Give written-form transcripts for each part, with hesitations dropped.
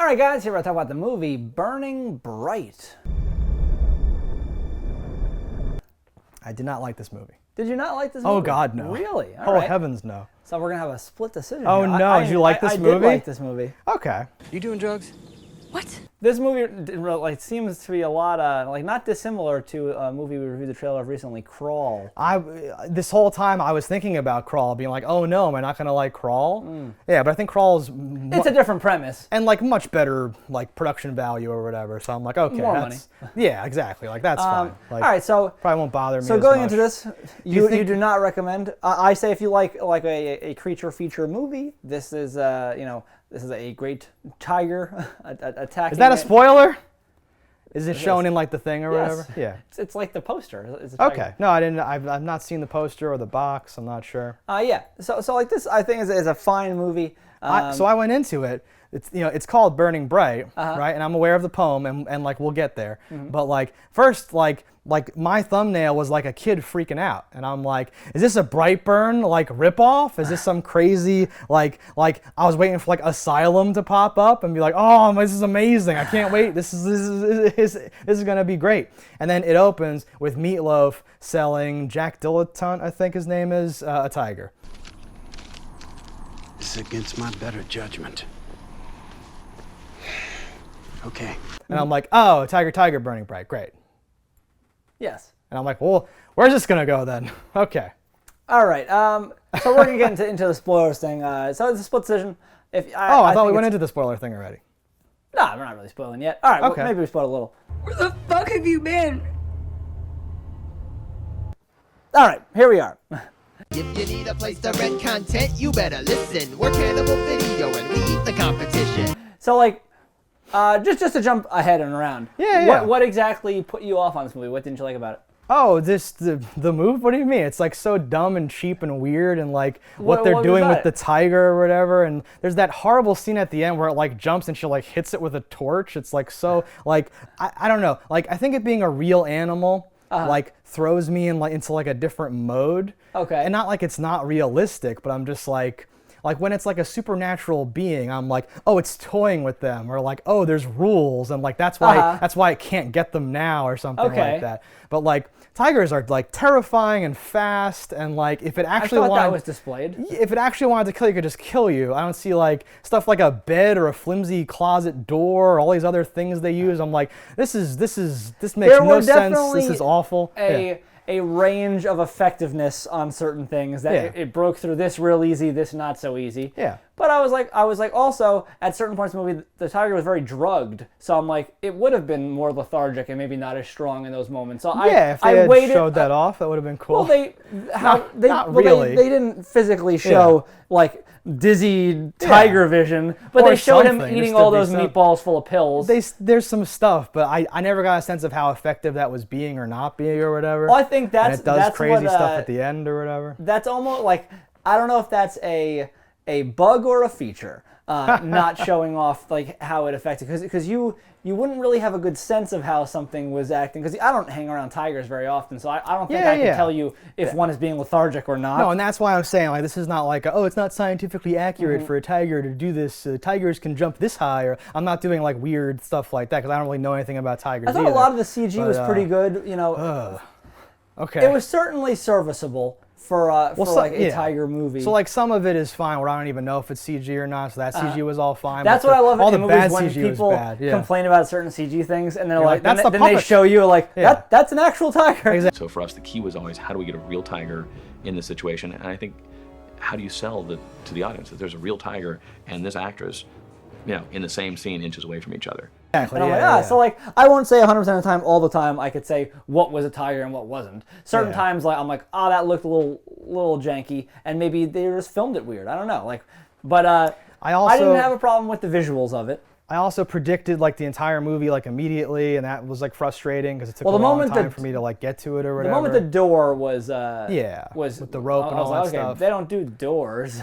All right, guys, here we're going to talk about the movie Burning Bright. I did not like this movie. Did you not like this movie? Oh, God, no. Really? All right. Heavens, no. So we're going to have a split decision Oh, here. no. Did you like this movie? I did like this movie. Okay. You doing drugs? What? This movie seems to be a lot not dissimilar to a movie we reviewed the trailer of recently, Crawl. This whole time I was thinking about Crawl, being like, oh no, am I not gonna like Crawl? Yeah, but I think Crawl's it's a different premise and much better production value or whatever. So I'm like, okay, more money. Yeah, exactly. That's fine. All right, so probably won't bother me. So as going much. into this, you do not recommend. I say if you like a creature feature movie, this is this is a great tiger attacking. Is that a spoiler? Is it shown in the thing or whatever? Yeah. It's like the poster. It's a tiger. Okay. No, I didn't. I've not seen the poster or the box. I'm not sure. Yeah. So this I think is a fine movie. So I went into it. It's called Burning Bright, right? And I'm aware of the poem, and we'll get there. Mm-hmm. But first, my thumbnail was a kid freaking out, and I'm like, is this a Brightburn ripoff? Is this some crazy I was waiting for Asylum to pop up and be like, oh, this is amazing! I can't wait. This is gonna be great. And then it opens with Meatloaf selling Jack Dilettante, I think his name is, a tiger. This is against my better judgment. Okay. And I'm like, oh, tiger, burning bright, great. Yes. And I'm like, well, where's this gonna go then? Okay. All right. So we're gonna get into the spoilers thing. So it's a split decision. I thought we went into the spoiler thing already. No, we're not really spoiling yet. All right. Okay. Well, maybe we spoiled a little. Where the fuck have you been? All right. Here we are. If you need a place to rent content, you better listen. We're Cannibal Video and we eat the competition. So just to jump ahead and around. Yeah. What exactly put you off on this movie? What didn't you like about it? Oh, the move? What do you mean? It's so dumb and cheap and weird and what they're doing with the tiger or whatever. And there's that horrible scene at the end where it jumps and she hits it with a torch. It's so I don't know. I think it being a real animal throws me into a different mode. Okay. And not it's not realistic, but I'm just when it's a supernatural being, I'm like, oh, it's toying with them, or oh, there's rules, and that's why it can't get them now, or something like that. But tigers are terrifying and fast, and if it actually that was displayed. If it actually wanted to kill you, it could just kill you. I don't see stuff like a bed or a flimsy closet door or all these other things they use. I'm like, this makes no sense. This is awful. A range of effectiveness on certain things that it broke through this real easy, this not so easy. Yeah. But I was like also at certain points in the movie the tiger was very drugged, so I'm like it would have been more lethargic and maybe not as strong in those moments. So if they had showed that off, that would have been cool. Well, not really. They didn't physically show dizzy tiger vision, but they showed him eating all those meatballs full of pills. There's some stuff, but I never got a sense of how effective that was being or not being or whatever. Well, I think that's crazy stuff at the end or whatever. That's almost I don't know if that's a bug or a feature, not showing off how it affected, because you wouldn't really have a good sense of how something was acting, because I don't hang around tigers very often, so I don't think I can tell you if one is being lethargic or not. No, and that's why I'm saying this is not it's not scientifically accurate for a tiger to do this. Tigers can jump this high, or I'm not doing weird stuff like that because I don't really know anything about tigers. I thought either. A lot of the CG was pretty good. Okay. It was certainly serviceable for a tiger movie. So some of it is fine where I don't even know if it's CG or not, so that CG was all fine. That's what I love in movies when CG people complain about certain CG things and they're that's then they show you that's an actual tiger. Exactly. So for us the key was always how do we get a real tiger in this situation, and I think how do you sell to the audience that there's a real tiger and this actress in the same scene inches away from each other. Exactly. So I won't say 100% of the time, all the time, I could say what was a tiger and what wasn't. Certain times, I'm like, oh, that looked a little janky, and maybe they just filmed it weird. I don't know. But I didn't have a problem with the visuals of it. I also predicted the entire movie immediately, and that was frustrating because it took a long time for me to get to it or whatever. The moment the door was was with the rope and all that stuff. They don't do doors.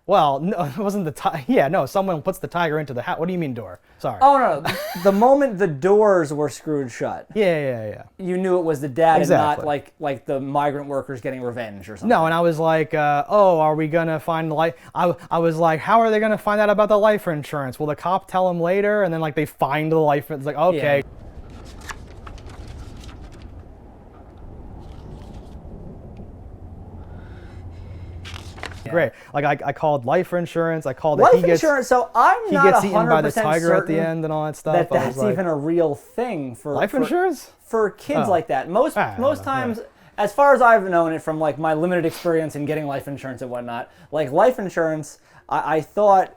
Well, no, it wasn't the tiger. Yeah, no, someone puts the tiger into the house. What do you mean door? Sorry. Oh no, the moment the doors were screwed shut, Yeah. you knew it was the dad Exactly. and not like the migrant workers getting revenge or something. No, and I was like, oh, are we gonna find the life? I was like, how are they gonna find out about the life insurance? Will the cop tell them later? And then like they find the life. It's like, okay. Yeah. Great. Like I called life insurance. I called Life it. insurance. So I'm He not gets eaten by the 100% tiger at the certain end and all that stuff. that I was that's like, even a real thing for life insurance for kids Oh. like that. Most I don't know, times, as far as I've known it from like my limited experience in getting life insurance and whatnot, like life insurance, I thought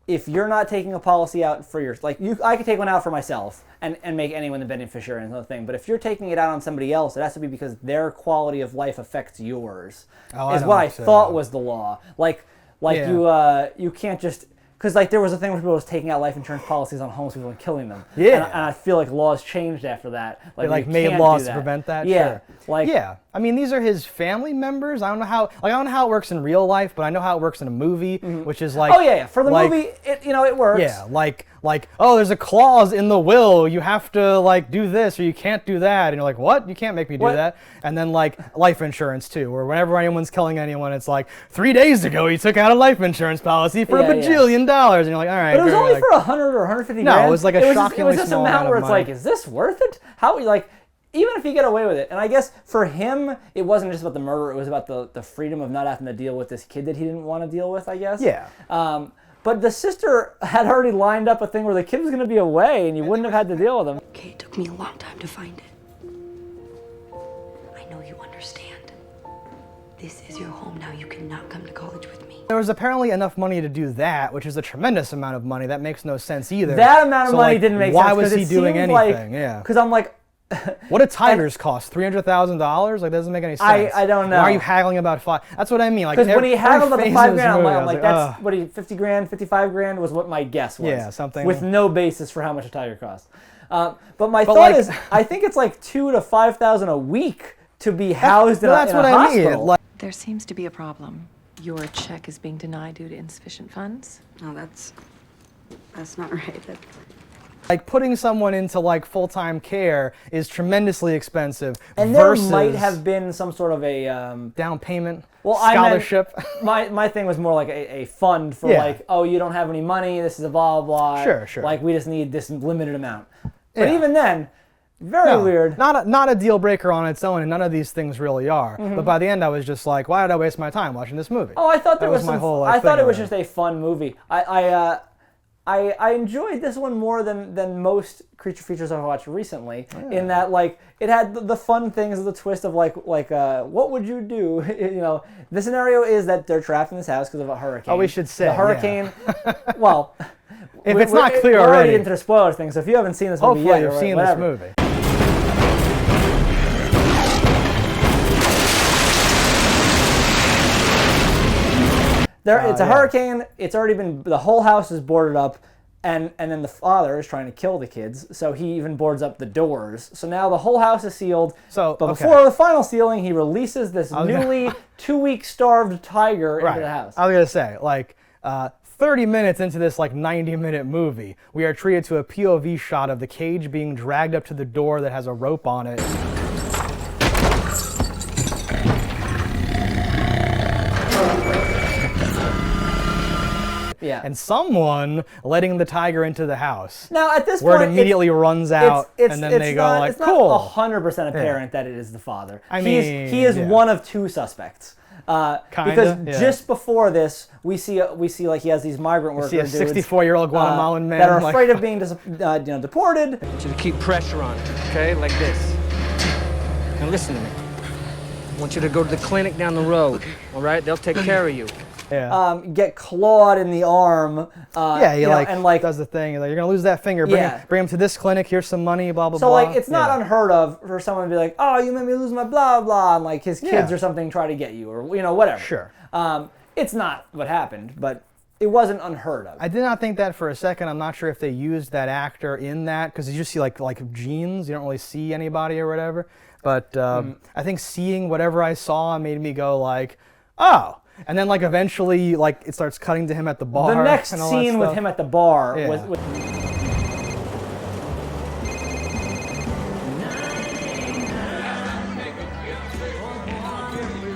if you're not taking a policy out for your, like I could take one out for myself and make anyone the beneficiary and the thing, but if you're taking it out on somebody else, it has to be because their quality of life affects yours. Oh, is I what don't I say thought that. was the law. Like Yeah. you can't just. Because like there was a thing where people was taking out life insurance policies on homeless people and killing them. Yeah. And I feel like laws changed after that. They like you made can't laws do to that. prevent that. Yeah. Sure. Like yeah. I mean, these are his family members. I don't know how it works in real life, but I know how it works in a movie, which is like. Oh yeah. For the like, movie, it works. Yeah, like oh, there's a clause in the will. You have to like do this or you can't do that, and you're like, what? You can't make me do What? that. And then like life insurance too, where whenever anyone's killing anyone, it's like 3 days ago he took out a life insurance policy for Yeah, a yeah. bajillion dollars, and you're like, all right. But it was great, only like, for 100 or 150 No, grand. it was like a It shockingly was this small amount amount where of it's like, money. is this worth it? How like. Even if you get away with it, and I guess for him, it wasn't just about the murder, it was about the freedom of not having to deal with this kid that he didn't want to deal with, I guess. Yeah. But the sister had already lined up a thing where the kid was going to be away and you wouldn't have had to deal with him. Okay, it took me a long time to find it. I know you understand. This is your home now. You cannot come to college with me. There was apparently enough money to do that, which is a tremendous amount of money. That makes no sense either. That amount of So, money like, didn't make why sense. was 'cause he it doing seemed anything? Yeah. Because I'm like, What do tigers cost? $300,000? Like, that doesn't make any sense. I don't know. Why are you haggling about five? That's what I mean. Like, because when he haggled every about the phase of 5 this grand, movie, I I'm was like, that's ugh. what 50 grand, 55 grand was what my guess was. Yeah, something. With no basis for how much a tiger costs. But my thought like- is, I think it's like $2,000 to $5,000 a week to be housed in, Well, a, that's in what a I hospital. mean. Like, There seems to be a problem. Your check is being denied due to insufficient funds. No, that's not right. like putting someone into like full-time care is tremendously expensive. And there versus might have been some sort of a down payment, I meant- scholarship. my thing was more like a fund for Yeah. like, oh, you don't have any money, this is a blah blah. Sure. Like we just need this limited amount. But Yeah. even then, very No, weird. Not a deal breaker on its own, and none of these things really are. But by the end, I was just like, why did I waste my time watching this movie? Oh, I thought there That was my some, whole. I thought thing it was with just a fun movie. I enjoyed this one more than most creature features I've watched recently. In that, like, it had the fun things, the twist of like what would you do? You know, the scenario is that they're trapped in this house because of a hurricane. Oh, we should say, the yeah. hurricane. Well, If it's not clear we're already, into the spoilers thing. So if you haven't seen this movie hopefully yet, you've or seen whatever. this movie. It's a hurricane. It's already been, the whole house is boarded up, and then the father is trying to kill the kids, so he even boards up the doors. So now the whole house is sealed. But before the final sealing, he releases this newly 2-week starved tiger into the house. I was gonna say, like, 30 minutes into this like 90-minute movie, we are treated to a POV shot of the cage being dragged up to the door that has a rope on it. Yeah. And someone letting the tiger into the house. Now at this where point, it immediately runs out, and then they go not, like, it's "Cool." not 100% apparent that it is the father. I he mean, is yeah. one of 2 suspects. Because yeah. just before this, we see like he has these migrant worker See a dudes, 64-year-old Guatemalan man that are like- afraid of being deported. I want you to keep pressure on it, okay? Like this. Now listen to me. I want you to go to the clinic down the road, all right? They'll take care of you. Yeah. Get clawed in the arm. Yeah, he you know, like, and like does the thing. You're like, you're gonna lose that finger. Bring him to this clinic. Here's some money. Blah blah so blah. like it's not unheard of for someone to be like, oh, you made me lose my blah blah, and like his kids Yeah. or something try to get you, or whatever. Sure. It's not what happened, but it wasn't unheard of. I did not think that for a second. I'm not sure if they used that actor in that because you just see like genes. You don't really see anybody or whatever. But I think seeing whatever I saw made me go like, oh. And then like eventually like it starts cutting to him at the bar. The next and all that scene with stuff. him at the bar Yeah.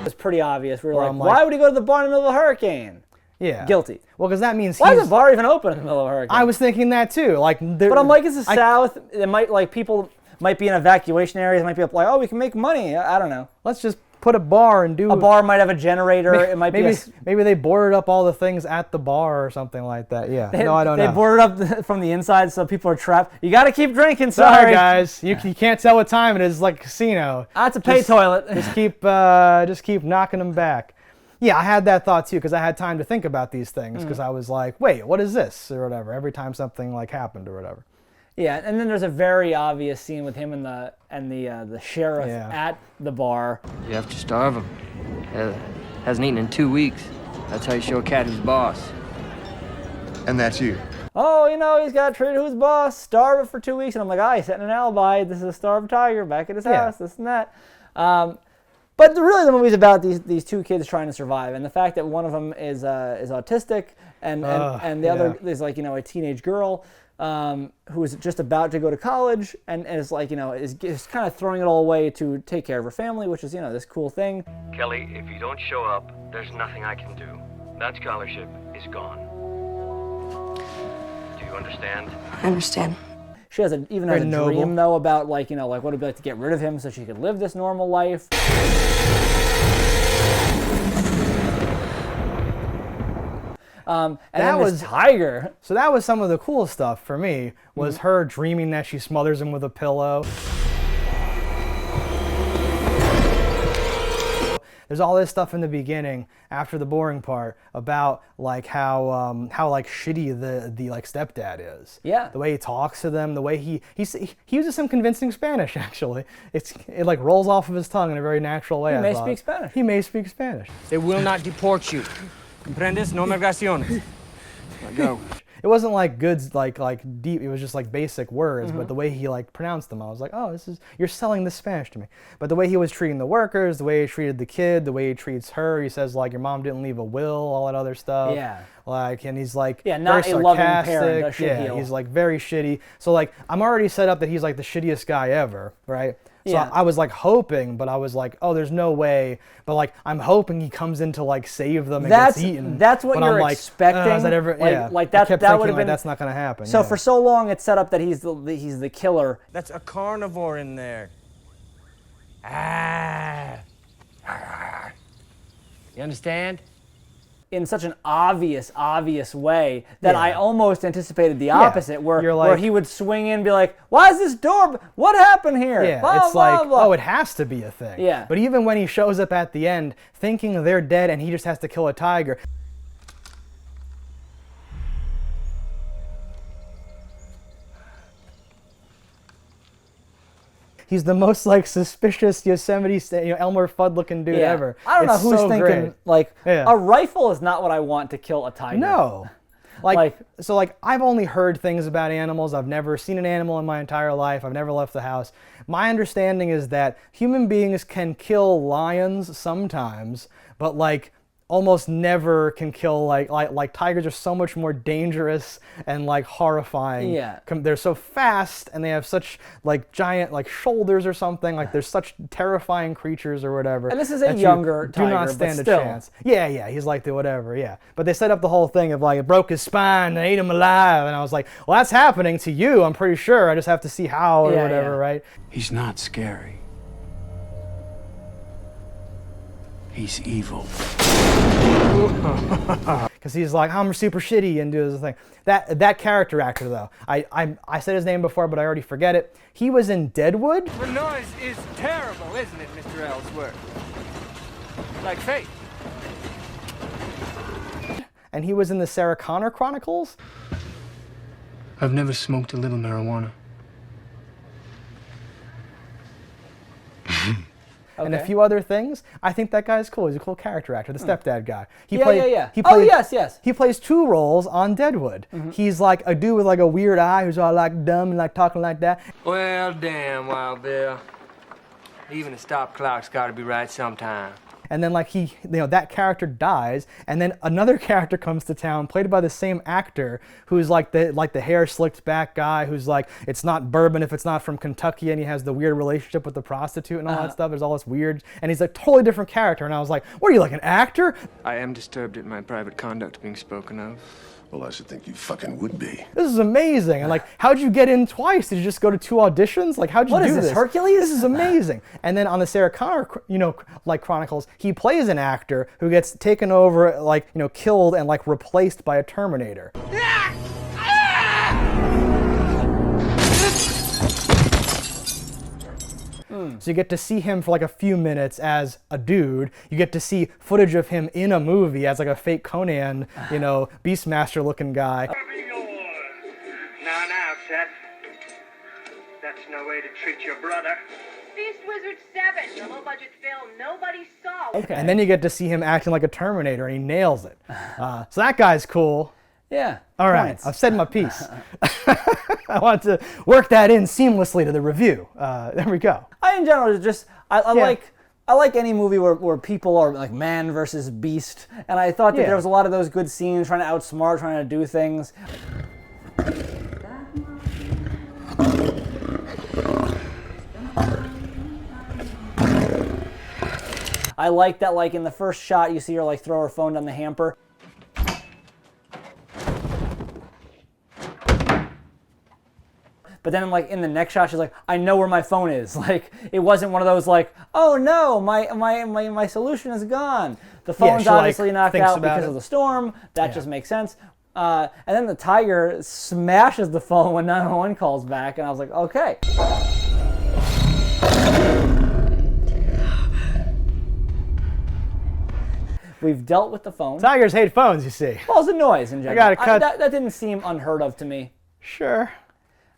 was pretty obvious. We were Where like, I'm why like- would he go to the bar in the middle of a hurricane? Yeah. Guilty. Well, because that means Why is he's. the bar even open in the middle of a hurricane? I was thinking that too. Like, But I'm like, it's the South. It might, like, people might be in evacuation areas. Might be like, oh, we can make money. I don't know. Let's just put a bar and do. A bar might have a generator. It might maybe, be. Maybe they boarded up all the things at the bar or something like that. Yeah. No, I don't know. They boarded up from the inside, so people are trapped. You got to keep drinking. Sorry, Sorry, guys. You can't tell what time it is. It's like a casino. That's a pay toilet. Just keep knocking them back. Yeah, I had that thought too because I had time to think about these things because I was like, wait, what is this or whatever? Every time something like happened or whatever. Yeah, and then there's a very obvious scene with him and the sheriff at the bar. You have to starve him. Hasn't eaten in 2 weeks. That's how you show a cat who's boss. And that's you. Oh, he's got to treat who's boss, starve it for 2 weeks, and I'm like, he's setting an alibi. This is a starved tiger back at his house, this and that. But really, the movie's about these two kids trying to survive, and the fact that one of them is autistic, and the other is like a teenage girl who is just about to go to college, and is like is kind of throwing it all away to take care of her family, which is this cool thing. Kelly, if you don't show up, there's nothing I can do. That scholarship is gone. Do you understand? I understand. She has even has a dream though about like what it'd be like to get rid of him so she could live this normal life. And that was Tiger. So that was some of the cool stuff for me. Was her dreaming that she smothers him with a pillow. There's all this stuff in the beginning after the boring part about like how like shitty the like stepdad is. Yeah. The way he talks to them, the way he uses some convincing Spanish actually. It like rolls off of his tongue in a very natural way. He may speak Spanish. He may speak Spanish. They will not deport you. Comprendes? No migraciones. Let go. It wasn't like good, like deep. It was just like basic words. But the way he like pronounced them, I was like, oh, you're selling this Spanish to me. But the way he was treating the workers, the way he treated the kid, the way he treats her, he says like your mom didn't leave a will, all that other stuff. Yeah. Like, and he's like not very a loving sarcastic. parent. A shitheel. He's like very shitty. So like I'm already set up that he's like the shittiest guy ever, right? So Yeah. I was like hoping, but I was like, oh, there's no way. But like I'm hoping he comes in to like save them and gets eaten. That's what But you're I'm like, expecting. is that ever? Yeah. Like I that. kept That thinking, would have like, been. that's not gonna happen. So yeah. for so long, it's set up that he's the killer. That's a carnivore in there. Ah. You understand? In such an obvious way that I almost anticipated the opposite, where You're like- where he would swing in and be like, "Why is this door? What happened here?" Yeah, Blah, it's blah, like, blah. oh, it has to be a thing. Yeah. But even when he shows up at the end, thinking they're dead and he just has to kill a tiger. He's the most like suspicious Yosemite, Elmer Fudd looking dude ever. I don't know It's who's so thinking great. like Yeah. a rifle is not what I want to kill a tiger. No. So I've only heard things about animals. I've never seen an animal in my entire life. I've never left the house. My understanding is that human beings can kill lions sometimes, but like almost never can kill like tigers are so much more dangerous and like horrifying. Yeah. They're so fast and they have such like giant like shoulders or something. Like they're such terrifying creatures or whatever. And this is a that you younger do not tiger, stand but a still. chance. Yeah, he's like the whatever, yeah. But they set up the whole thing of like it broke his spine and ate him alive, and I was like, well, that's happening to you, I'm pretty sure. I just have to see how or whatever, right? He's not scary. He's evil. Because he's like, I'm super shitty and do this thing. That character actor though, I said his name before, but I already forget it. He was in Deadwood. The noise is terrible, isn't it, Mr. Ellsworth? Like fate. And he was in the Sarah Connor Chronicles. I've never smoked a little marijuana. And a few other things. I think that guy's cool. He's a cool character actor, the stepdad guy. He Yeah. He Oh, yes. He plays two roles on Deadwood. He's like a dude with like a weird eye who's all like dumb and like talking like that. Well, damn, Wild Bill. Even a stop clock's gotta be right sometime. and then like that character dies, and then another character comes to town, played by the same actor, who's like the hair slicked back guy, who's like, it's not bourbon if it's not from Kentucky, and he has the weird relationship with the prostitute and all that stuff. There's all this weird, and he's a totally different character, and I was like, what are you, like an actor? I am disturbed at my private conduct being spoken of. Well, I should think you fucking would be. This is amazing. And like, how'd you get in twice? Did you just go to 2 auditions? Like, how'd you do this? What is this, Hercules? This is amazing. And then on the Sarah Connor, like Chronicles, he plays an actor who gets taken over, like, killed and like replaced by a Terminator. So you get to see him for like a few minutes as a dude. You get to see footage of him in a movie as like a fake Conan, Beastmaster looking guy. Now, Seth. That's no way to treat your brother. Beast Wizard 7, the low-budget film nobody saw. Okay. And then you get to see him acting like a Terminator, and he nails it. So that guy's cool. Yeah. All right, points. I've said my piece. I want to work that in seamlessly to the review. There we go. In general, I like any movie where people are like man versus beast, and I thought that there was a lot of those good scenes, trying to outsmart, trying to do things. I like that, like in the first shot, you see her like throw her phone down the hamper. But then, like in the next shot, she's like, "I know where my phone is." Like it wasn't one of those like, "Oh no, my solution is gone." The phone's obviously knocked out because of the storm. That just makes sense. And then the tiger smashes the phone when 911 calls back, and I was like, "Okay." We've dealt with the phone. Tigers hate phones, you see. Well, it's a noise in general. I gotta cut. That didn't seem unheard of to me. Sure.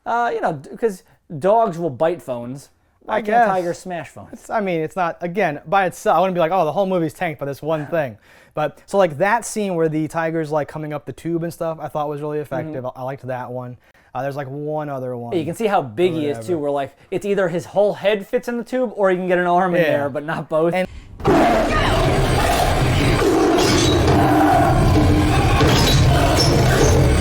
Because dogs will bite phones. Why can't tigers smash phones? It's not, again, by itself. I wouldn't be like, oh, the whole movie's tanked by this one thing. But, so like that scene where the tiger's like coming up the tube and stuff, I thought was really effective. I liked that one. There's like one other one. You can see how big he is too, where like, it's either his whole head fits in the tube or you can get an arm in there, but not both. And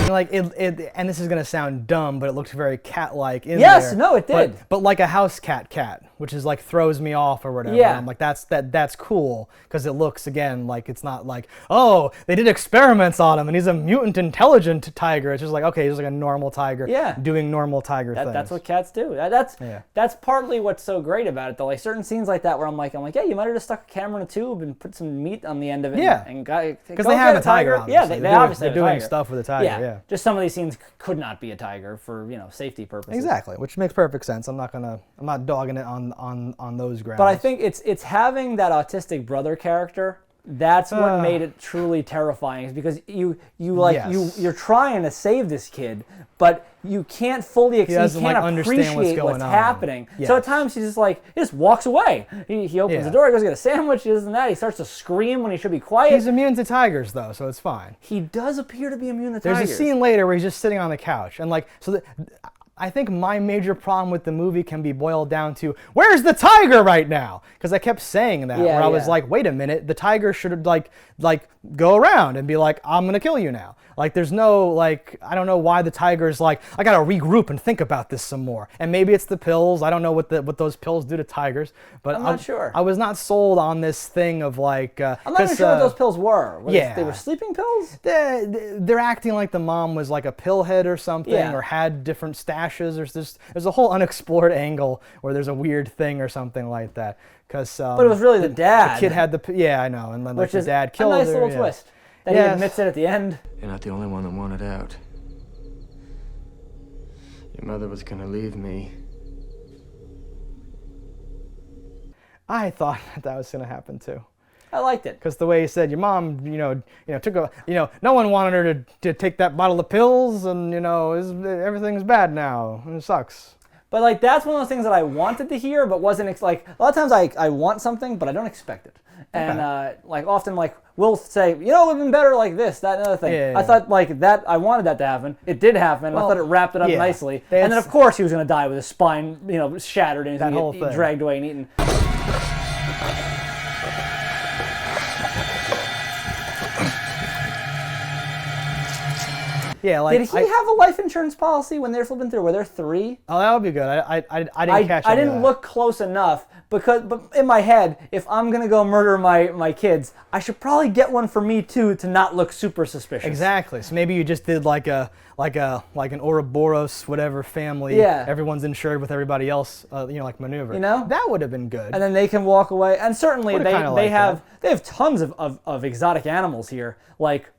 like and this is gonna sound dumb, but it looked very cat-like in there. Yes, no, it did. But like a house cat, which is like throws me off or whatever. Yeah. I'm like that's cool because it looks again like it's not like, oh, they did experiments on him and he's a mutant intelligent tiger. It's just like, okay, he's like a normal tiger doing normal tiger things. That's what cats do. That's partly what's so great about it though. Like certain scenes like that where I'm like, yeah, you might have just stuck a camera in a tube and put some meat on the end of it. Yeah. And because they have a tiger. Obviously. Yeah, they obviously they're doing stuff with a tiger. Yeah. Just some of these scenes could not be a tiger for safety purposes. Exactly, which makes perfect sense. I'm not dogging it on those grounds. But I think it's having that autistic brother character. That's what made it truly terrifying, is because you're trying to save this kid, but you can't fully appreciate what's happening. Yes. So at times he just walks away. He opens the door, he goes to get a sandwich, this and that. He starts to scream when he should be quiet. He's immune to tigers though, so it's fine. He does appear to be immune to tigers. There's a scene later where he's just sitting on the couch, and I think my major problem with the movie can be boiled down to, where's the tiger right now? Because I kept saying that, where I was like, wait a minute, the tiger should like go around and be like, I'm gonna kill you now. Like there's no, I don't know why the tiger's like, I gotta regroup and think about this some more. And maybe it's the pills. I don't know what those pills do to tigers, but I'm not sure. I was not sold on this thing of I'm not even sure what those pills were. They were sleeping pills? They're acting like the mom was like a pillhead or something, or had different stashes. There's a whole unexplored angle where there's a weird thing or something like that. But it was really the dad. The kid had I know, and then the dad killed her. A nice her, little twist. That he admits it at the end. You're not the only one that wanted out. Your mother was gonna leave me. I thought that was gonna happen too. I liked it. Because the way he said, your mom, took no one wanted her to take that bottle of pills, and everything's bad now. It sucks. But that's one of those things that I wanted to hear, but wasn't a lot of times I want something, but I don't expect it. And often we'll say, it would have been better like this, that, and other thing. Yeah. I thought that I wanted that to happen. It did happen. Well, I thought it wrapped it up nicely. And then of course he was going to die with his spine, shattered and that whole thing. dragged away and eaten. Yeah, like did he have a life insurance policy when they're flipping through? Were there 3? Oh, that would be good. I didn't catch. I didn't look close enough but in my head, if I'm gonna go murder my kids, I should probably get one for me too to not look super suspicious. Exactly. So maybe you just did like an Ouroboros whatever family. Yeah. Everyone's insured with everybody else. Like maneuver. You know, that would have been good. And then they can walk away. And certainly they have tons of exotic animals here. Like,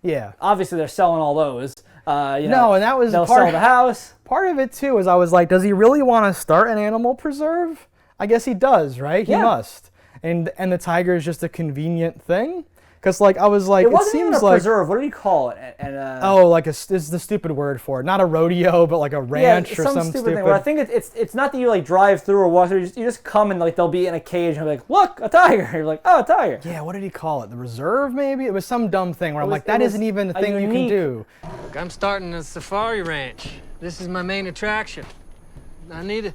yeah, obviously they're selling all those. And that was they'll sell the house. Part of it too is I was like, does he really want to start an animal preserve? I guess he does, right? He must. And the tiger is just a convenient thing. Because I was like, it wasn't seems even a like preserve. What do you call it? It's the stupid word for it. Not a rodeo, but like a ranch or some stupid thing. Well, I think it's not that you like drive through or walk through. You just come and like they'll be in a cage and be like, look, a tiger. You're like, oh, a tiger. Yeah, what did he call it? The reserve, maybe? It was some dumb thing where I'm like, that isn't even a thing you can do. Look, I'm starting a safari ranch. This is my main attraction. I need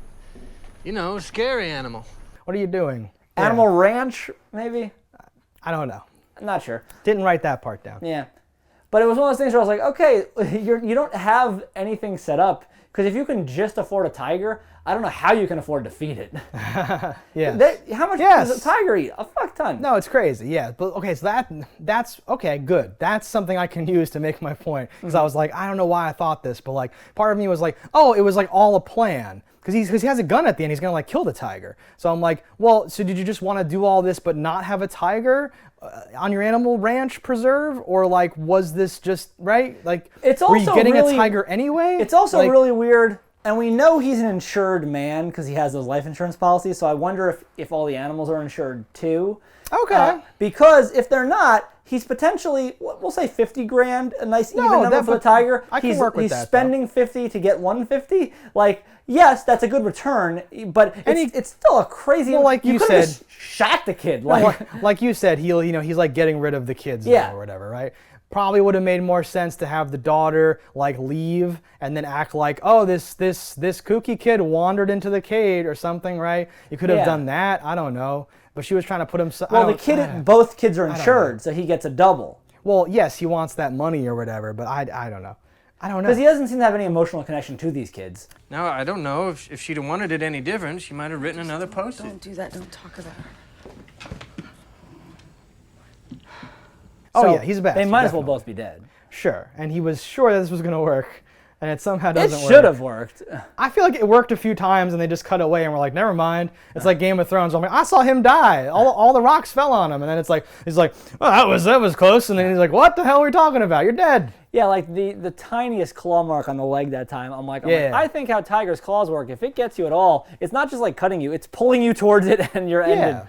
a scary animal. What are you doing? Animal ranch, maybe? I don't know. I'm not sure. Didn't write that part down. Yeah. But it was one of those things where I was like, okay, you don't have anything set up. Because if you can just afford a tiger, I don't know how you can afford to feed it. Yeah. How much does a tiger eat? A fuck ton. No, it's crazy. Yeah. But okay, so that's okay, good. That's something I can use to make my point. Because I was like, I don't know why I thought this, but like part of me was like, oh, it was like all a plan. Because he has a gun at the end, he's gonna like kill the tiger. So I'm like, well, so did you just want to do all this but not have a tiger on your animal ranch preserve, or like was this just right? Like, were you getting a tiger anyway? It's also really weird, and we know he's an insured man because he has those life insurance policies. So I wonder if all the animals are insured too. Okay. Because if they're not, he's potentially, we'll say 50 grand, a nice even number for the tiger. I can work with that. He's spending 50 to get 150. Like, yes, that's a good return, but it's still a crazy. Well, like you said, shot the kid. Like you said, he's like getting rid of the kids now or whatever, right? Probably would have made more sense to have the daughter like leave and then act like, oh, this kooky kid wandered into the cage or something, right? You could have done that. I don't know. But she was trying to put himself. Well, both kids are insured, so he gets a double. Well, yes, he wants that money or whatever, but I don't know. I don't know. Because he doesn't seem to have any emotional connection to these kids. Now, I don't know if she'd have wanted it any different. She might have written another post. Don't do that. Don't talk about her. Oh, yeah, he's best. They might as well both be dead. Sure. And he was sure that this was going to work. And it somehow doesn't work. It should have worked. I feel like it worked a few times and they just cut away and we're like, never mind. It's like Game of Thrones. I'm like, I saw him die. All the rocks fell on him. And then it's like, he's like, oh, that was close. And then he's like, what the hell are we talking about? You're dead. Yeah, like the tiniest claw mark on the leg that time. I'm like, I think how tiger's claws work, if it gets you at all, it's not just like cutting you, it's pulling you towards it and you're ended.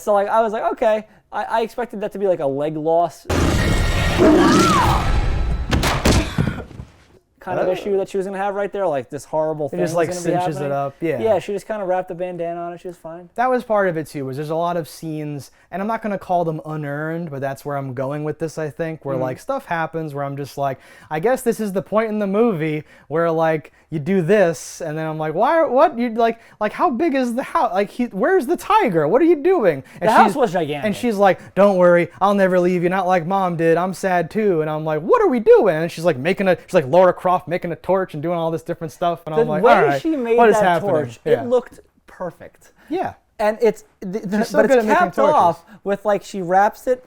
So like I was like, okay, I expected that to be like a leg loss kind of issue that she was going to have right there, like this horrible thing. It just like was gonna cinches be it up, Yeah, she just kind of wrapped the bandana on it, she was fine. That was part of it too, was there's a lot of scenes, and I'm not going to call them unearned, but that's where I'm going with this, I think, where like stuff happens where I'm just like, I guess this is the point in the movie where like you do this, and then I'm like, what? You like how big is the house? Like, where's the tiger? What are you doing? And the house was gigantic. And she's like, don't worry, I'll never leave you, not like mom did. I'm sad too. And I'm like, what are we doing? And she's like she's like Laura Croft making a torch and doing all this different stuff. And I'm like, all right, she made what is that happening? torch, it looked perfect. Yeah. And it's capped off with like she wraps it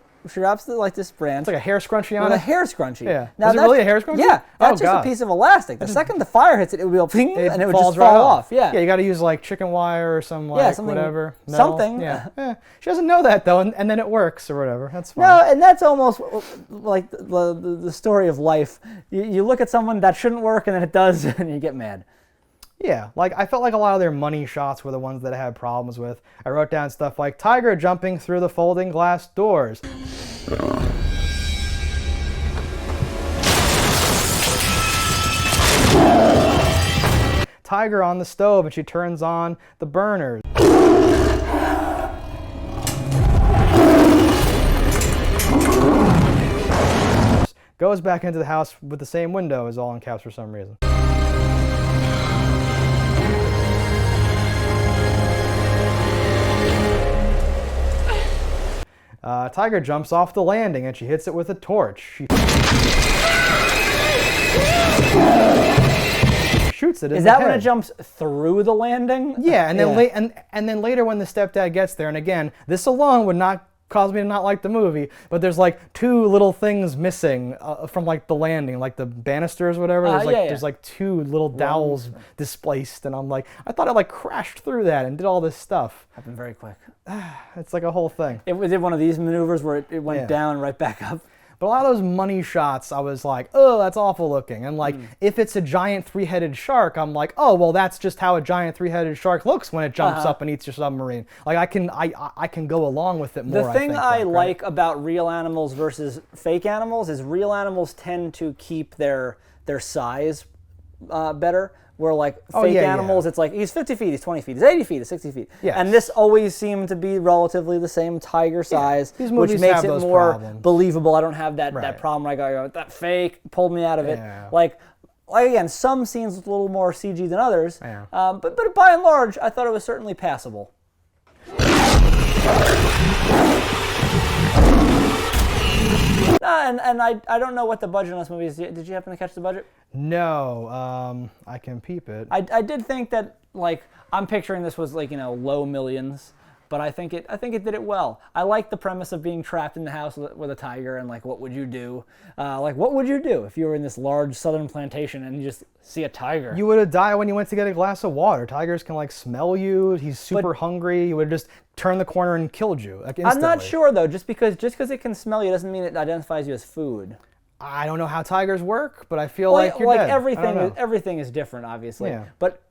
like this brand. It's like a hair scrunchie on it? With a hair scrunchie. Yeah. Now, is it really a hair scrunchie? Yeah. That's just a piece of elastic. The second the fire hits it, it will be a ping, and it would just fall off. Yeah. Yeah, you got to use like chicken wire or some like whatever. Metal. Something. Yeah. She doesn't know that though, and then it works or whatever. That's fine. No, and that's almost like the story of life. You look at someone that shouldn't work, and then it does, and you get mad. Yeah, like I felt like a lot of their money shots were the ones that I had problems with. I wrote down stuff like tiger jumping through the folding glass doors. Tiger on the stove and she turns on the burners. Goes back into the house with the same window is all in caps for some reason. Tiger jumps off the landing and she hits it with a torch. Shoots it in Is the that when head. it jumps through the landing? Yeah, and then and then later when the stepdad gets there, and again, this alone would not cause me to not like the movie, but there's like two little things missing from like the landing, like the banisters or whatever. There's like two little dowels displaced, and I'm like, I thought it like crashed through that and did all this stuff. Happened very quick. It's like a whole thing. It did one of these maneuvers where it went down right back up. But a lot of those money shots, I was like, oh, that's awful looking. And like, if it's a giant three-headed shark, I'm like, oh, well, that's just how a giant three-headed shark looks when it jumps up and eats your submarine. Like, I can go along with it more. The thing I think, like about real animals versus fake animals is real animals tend to keep their size better. Where like fake animals, it's like he's 50 feet, he's 20 feet, he's 80 feet, he's 60 feet. Yes. And this always seemed to be relatively the same tiger size, These which movies makes have it those more problems. believable. I don't have that Right. problem where I go, that fake pulled me out of it. Yeah. Like again, some scenes with a little more CG than others, Yeah. but by and large, I thought it was certainly passable. And I don't know what the budget on this movie is. Did you happen to catch the budget? No, I can peep it. I did think that, like, I'm picturing this was like, low millions, but I think it did it well. I like the premise of being trapped in the house with a tiger and like, what would you do? What would you do if you were in this large southern plantation and you just see a tiger? You would have died when you went to get a glass of water. Tigers can like smell you. He's super hungry. You would have just turned the corner and killed you like instantly. I'm not sure though. Just because it can smell you doesn't mean it identifies you as food. I don't know how tigers work, but I feel like you're dead. Everything is different, obviously. Yeah. But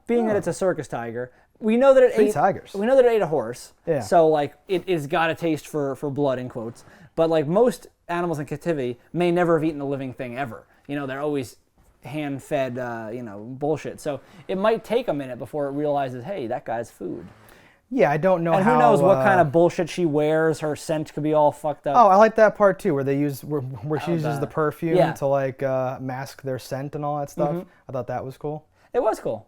being that it's a circus tiger, we know that it ate tigers. We know that it ate a horse. Yeah. So like it's got a taste for blood in quotes. But like most animals in captivity may never have eaten a living thing ever. They're always hand-fed, bullshit. So it might take a minute before it realizes, hey, that guy's food. Yeah, I don't know and how. who knows what kind of bullshit she wears? Her scent could be all fucked up. Oh, I like that part too, where they use where she uses the perfume yeah. to like mask their scent and all that stuff. Mm-hmm. I thought that was cool. It was cool.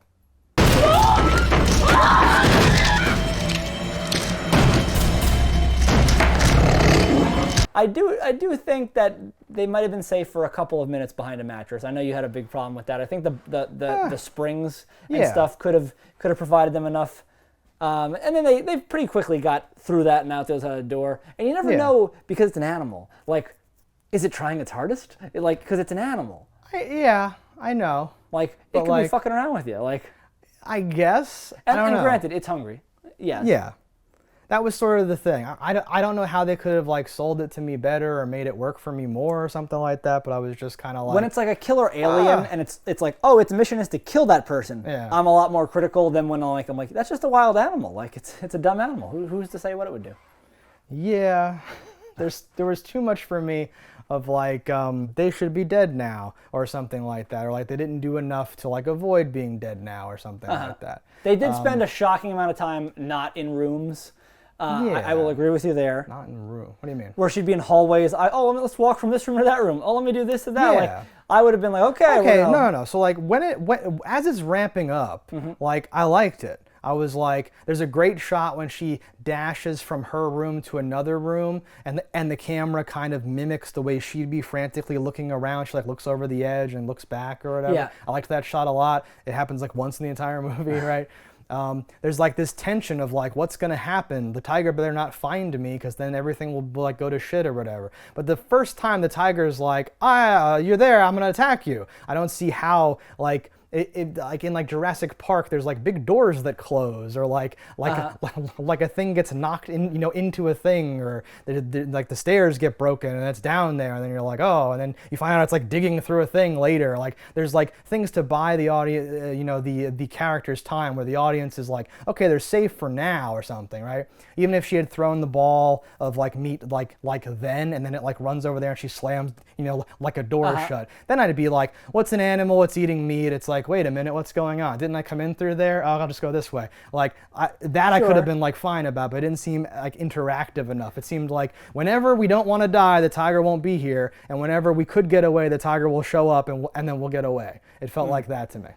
I do think that they might have been safe for a couple of minutes behind a mattress. I know you had a big problem with that. I think the springs and stuff could have provided them enough. And then they pretty quickly got through that and out the other door. And you never know, because it's an animal. Like, is it trying its hardest? Because it's an animal. I know. Like, it could be fucking around with you. Like, I guess. And, I don't know. Granted, it's hungry. Yes. Yeah. That was sort of the thing. I don't know how they could have like sold it to me better or made it work for me more or something like that, but I was just kind of like... When it's like a killer alien and it's like, oh, its mission is to kill that person, I'm a lot more critical than when I'm like, that's just a wild animal. Like, it's a dumb animal. Who's to say what it would do? Yeah. There was too much for me of like, they should be dead now or something like that, or like they didn't do enough to like avoid being dead now or something like that. They did spend a shocking amount of time not in rooms. I will agree with you there. Not in a room. What do you mean? Where she'd be in hallways. Let's walk from this room to that room. Oh, let me do this to that. Yeah. Like, I would have been like, okay. No. So like as it's ramping up, like I liked it. I was like, there's a great shot when she dashes from her room to another room, and the camera kind of mimics the way she'd be frantically looking around. She like looks over the edge and looks back or whatever. Yeah. I liked that shot a lot. It happens like once in the entire movie, right? There's like this tension of like, what's gonna happen? The tiger better not find me, because then everything will like go to shit or whatever. But the first time the tiger's like, you're there, I'm gonna attack you. I don't see how like. Like in like Jurassic Park, there's like big doors that close, or like a thing gets knocked in, into a thing, or like the stairs get broken and it's down there, and then you're like, oh, and then you find out it's like digging through a thing later. Like there's like things to buy the audience, the character's time, where the audience is like, okay, they're safe for now or something, right? Even if she had thrown the ball of like meat like then, and then it like runs over there and she slams, like a door shut, then I'd be like, what's an animal? It's eating meat. It's like, wait a minute, what's going on? Didn't I come in through there? Oh, I'll just go this way. Like I could have been like fine about, but it didn't seem like interactive enough. It seemed like whenever we don't want to die, the tiger won't be here, and whenever we could get away, the tiger will show up and then we'll get away. It felt like that to me.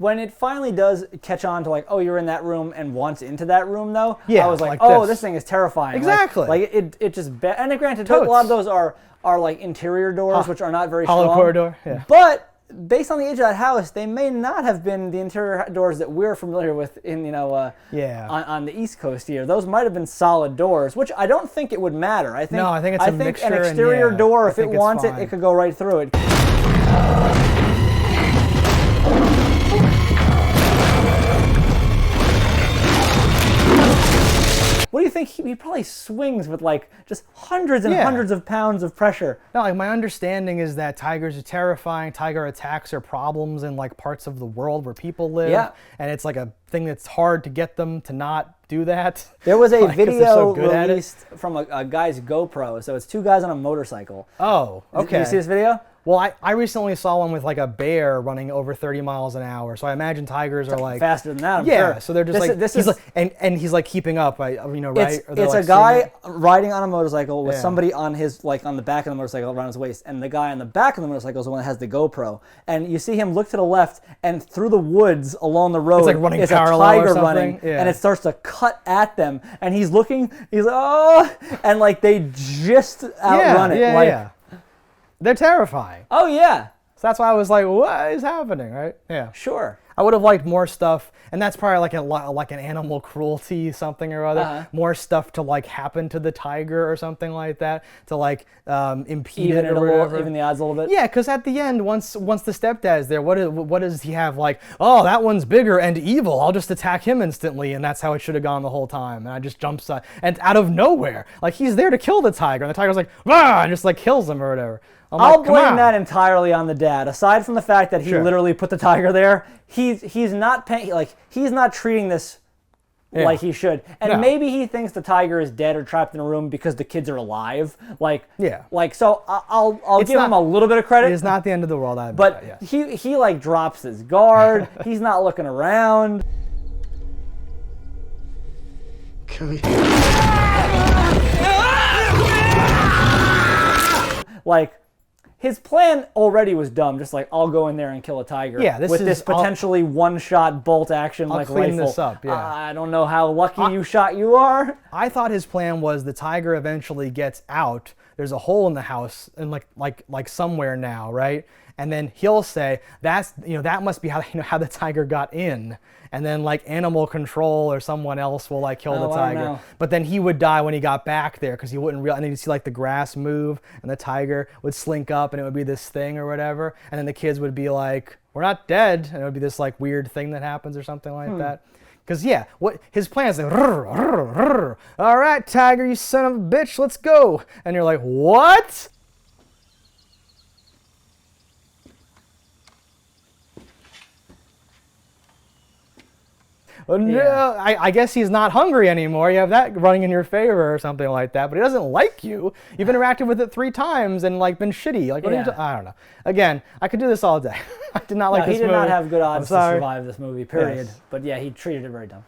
when it finally does catch on to like, oh, you're in that room and wants into that room though, Yeah, I was like, like oh, this. this thing is terrifying. Exactly. Like it just and granted, Totes. a lot of those are like interior doors, which are not very Hollow strong. corridor. Yeah. But based on the age of that house, they may not have been the interior doors that we're familiar with in on the East Coast here. Those might have been solid doors, which I don't think it would matter. I think I think it's a mixture, an and exterior yeah, door, I if it think it's wants fine. it could go right through it. What do you think? He probably swings with like just hundreds and hundreds of pounds of pressure. No, like my understanding is that tigers are terrifying. Tiger attacks are problems in like parts of the world where people live. Yeah. And it's like a thing that's hard to get them to not do that. There was a Like, 'cause they're video so good at it. released from a guy's GoPro. So it's two guys on a motorcycle. Oh, okay. Did you see this video? Well, I recently saw one with like a bear running over 30 miles an hour. So I imagine tigers are like faster than that. I'm yeah, sure. so they're just This is and he's like keeping up, right? It's, Or they're, it's like, a guy riding on a motorcycle with Yeah. somebody on his on the back of the motorcycle around his waist, and the guy on the back of the motorcycle is the one that has the GoPro. And you see him look to the left, and through the woods along the road like running is a parallel or tiger something. running, Yeah. and it starts to cut at them, and he's looking, he's like, oh, and like they just outrun it. Yeah, like, yeah. They're terrifying. Oh yeah. So that's why I was like, what is happening, right? Yeah. Sure. I would have liked more stuff, and that's probably like an animal cruelty something or other. More stuff to like happen to the tiger or something like that to like impede Even it it or a little, whatever. even the odds a little bit. Yeah, because at the end, once the stepdad's there, what does he have? Like, oh, that one's bigger and evil. I'll just attack him instantly, and that's how it should have gone the whole time. And I just jumps and out of nowhere, like he's there to kill the tiger, and the tiger's like, ah, and just like kills him or whatever. I'll blame that entirely on the dad. Aside from the fact that he Sure. literally put the tiger there, he's not paying, like he's not treating this like he should. And No. maybe he thinks the tiger is dead or trapped in a room because the kids are alive. Like Yeah. Like so, I'll It's give him a little bit of credit. It's not the end of the world. I admit But that, yes. he like drops his guard. He's not looking around. Kelly. Like, his plan already was dumb. Just like, I'll go in there and kill a tiger. Yeah, with this potentially one-shot bolt action I'll like clean rifle. this up, yeah. I don't know how lucky you are. I thought his plan was the tiger eventually gets out. There's a hole in the house, and like somewhere now, right? And then he'll say that must be how the tiger got in. And then like animal control or someone else will like kill the I don't tiger. know. But then he would die when he got back there because he wouldn't realize. And then you'd see like the grass move, and the tiger would slink up, and it would be this thing or whatever. And then the kids would be like, "We're not dead," and it would be this like weird thing that happens or something like that. Because yeah, what his plan is like, "Rrr, rrr, rrr. All right, tiger, you son of a bitch, let's go. And you're like, what? Well, no, I guess he's not hungry anymore. You have that running in your favor or something like that. But he doesn't like you. You've interacted with it 3 times and like been shitty. Like what are you I don't know. Again, I could do this all day. I did not like this movie. He did not have good odds to sorry. survive this movie, period. Yes. But yeah, he treated it very dumb.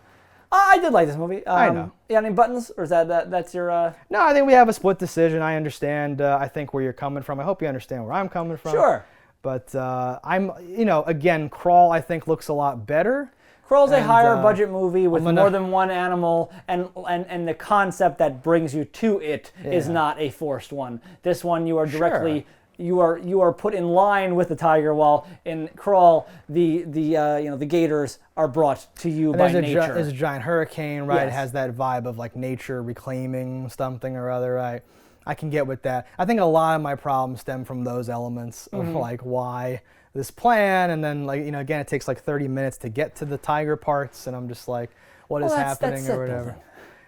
I did like this movie. I know. Yeah, any buttons? Or is that's your... No, I think we have a split decision. I understand, I think, where you're coming from. I hope you understand where I'm coming from. Sure. But again, Crawl, I think, looks a lot better. Crawl's a higher budget movie with I'm more than one animal, and the concept that brings you to it is Yeah. not a forced one. This one, you are directly... You are put in line with the tiger, while in Crawl, the gators are brought to you And by there's nature. there's a giant hurricane, right? It Yes. has that vibe of like nature reclaiming something or other, right? I can get with that. I think a lot of my problems stem from those elements of like why this plan, and then like again, it takes like 30 minutes to get to the tiger parts, and I'm just like, what is happening or whatever. building.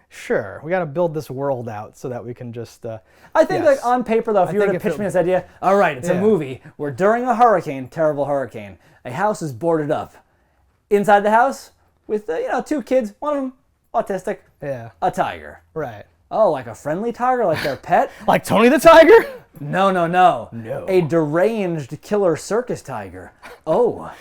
Sure, we got to build this world out so that we can just. I think yes. like on paper though, if you were to pitch me this idea, all right, it's a movie where during a hurricane, terrible hurricane, a house is boarded up. Inside the house with 2 kids, one of them autistic, a tiger. Right. Oh, like a friendly tiger, like their pet? Like Tony the Tiger? No. No. A deranged killer circus tiger. Oh.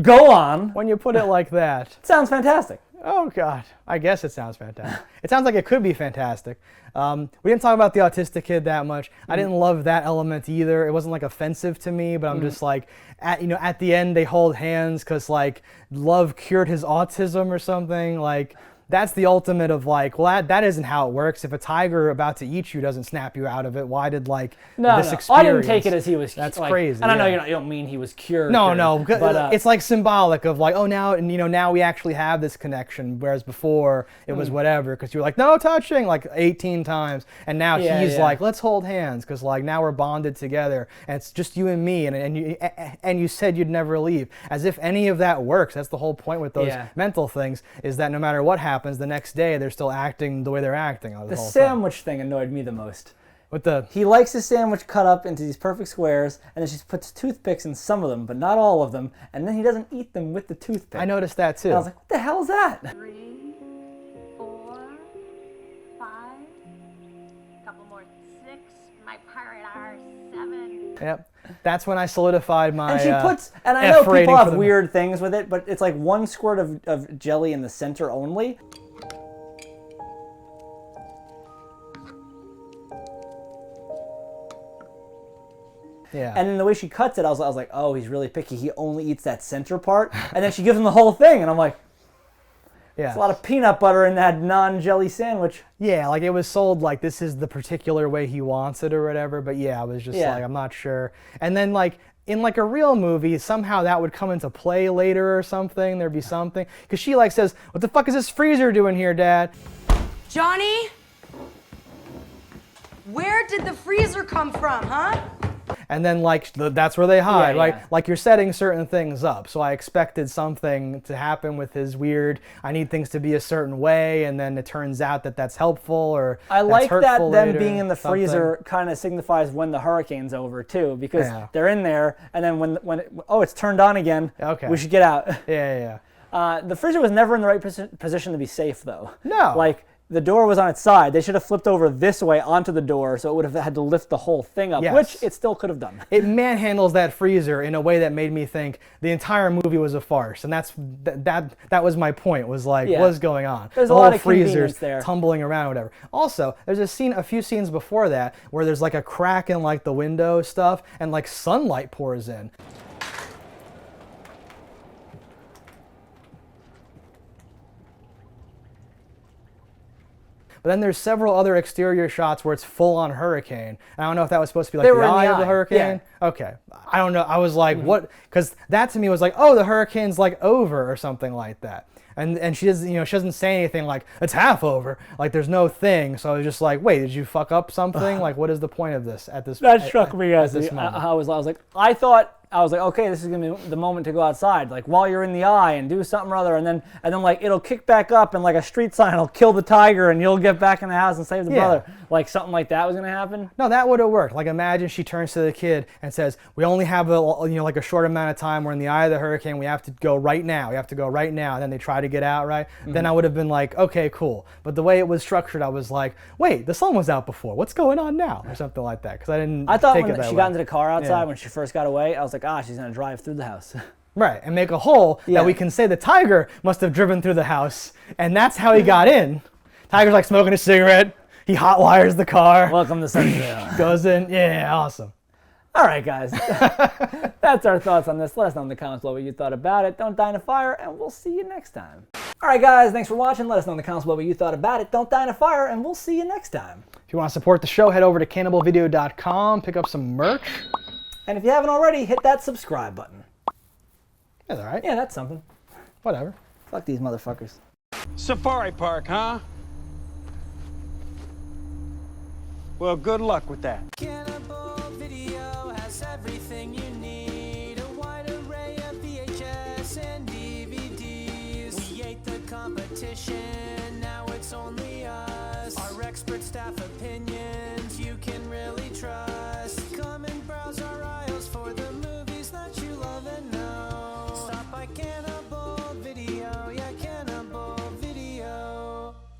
Go on. When you put it like that. Sounds fantastic. Oh God, I guess it sounds fantastic. It sounds like it could be fantastic. We didn't talk about the autistic kid that much. I didn't love that element either. It wasn't like offensive to me, but I'm just like, at the end they hold hands because like love cured his autism or something. Like that's the ultimate of like, well, that isn't how it works. If a tiger about to eat you doesn't snap you out of it, why did like this experience? I didn't take it as he was. That's like, crazy. And I know yeah. you don't mean he was cured. No, but it's like symbolic of like, oh, now we actually have this connection, whereas before it was whatever, because you were like, no touching, like 18 times, and now he's like, let's hold hands, because like now we're bonded together, and it's just you and me, and you said you'd never leave, as if any of that works. That's the whole point with those mental things, is that no matter what happens, the next day they're still acting the way they're acting. The sandwich thing annoyed me the most. With he likes his sandwich cut up into these perfect squares, and then she puts toothpicks in some of them, but not all of them, and then he doesn't eat them with the toothpick. I noticed that too. And I was like, what the hell is that? 3, 4, 5, couple more, 6. My pirate are 7. Yep. That's when I solidified my. And she puts, and I know people have weird things with it, but it's like one squirt of jelly in the center only. Yeah. And then the way she cuts it, I was like, oh, he's really picky. He only eats that center part. And then she gives him the whole thing, and I'm like, there's a lot of peanut butter in that non-jelly sandwich. Yeah, like it was sold like this is the particular way he wants it or whatever. But yeah, I was just like, I'm not sure. And then like in like a real movie, somehow that would come into play later or something. There'd be something. Because she like says, what the fuck is this freezer doing here, Dad? Johnny? Where did the freezer come from, huh? And then like that's where they hide, right? Like you're setting certain things up. So I expected something to happen with his weird, I need things to be a certain way, and then it turns out that that's helpful or I like that them later, being in the freezer kind of signifies when the hurricane's over too, because they're in there, and then when it's turned on again, we should get out. Yeah. The freezer was never in the right position to be safe though. No. Like the door was on its side. They should have flipped over this way onto the door, so it would have had to lift the whole thing up, which it still could have done. It manhandles that freezer in a way that made me think the entire movie was a farce, and that was my point. Was like, what's going on? There's the a lot whole of freezers there tumbling around, or whatever. Also, there's a few scenes before that where there's like a crack in like the window stuff, and like sunlight pours in. But then there's several other exterior shots where it's full on hurricane. I don't know if that was supposed to be like the eye of the hurricane. Yeah. Okay. I don't know. I was like, what? Because that to me was like, oh, the hurricane's like over or something like that. And she doesn't, she doesn't say anything like it's half over. Like there's no thing. So I was just like, wait, did you fuck up something? Like what is the point of this at this? That struck me as this moment. I was like, I was like, okay, this is gonna be the moment to go outside, like while you're in the eye and do something or other, and then like it'll kick back up and like a street sign will kill the tiger and you'll get back in the house and save the brother. Like something like that was gonna happen. No, that would have worked. Like imagine she turns to the kid and says, we only have like a short amount of time. We're in the eye of the hurricane. We have to go right now. We have to go right now. And then they try to get out, right? Then I would have been like, okay, cool. But the way it was structured, I was like, wait, the sun was out before. What's going on now? Or something like that. Because I thought when she got into the car outside when she first got away, I was like, she's gonna drive through the house. Right, and make a hole that we can say the tiger must have driven through the house, and that's how he got in. Tiger's like smoking a cigarette. He hotwires the car. Welcome to Sunday. Goes in. Yeah, awesome. All right, guys. That's our thoughts on this. Let us know in the comments below what you thought about it. Don't die in a fire, and we'll see you next time. All right, guys. Thanks for watching. Let us know in the comments below what you thought about it. Don't die in a fire, and we'll see you next time. If you want to support the show, head over to cannibalvideo.com. Pick up some merch. And if you haven't already, hit that subscribe button. That's all right. Yeah, that's something. Whatever. Fuck these motherfuckers. Safari park, huh? Well, good luck with that. Cannibal Video has everything you need. A wide array of VHS and DVDs. We ate the competition, now it's only us. Our expert staff opinions you can really trust.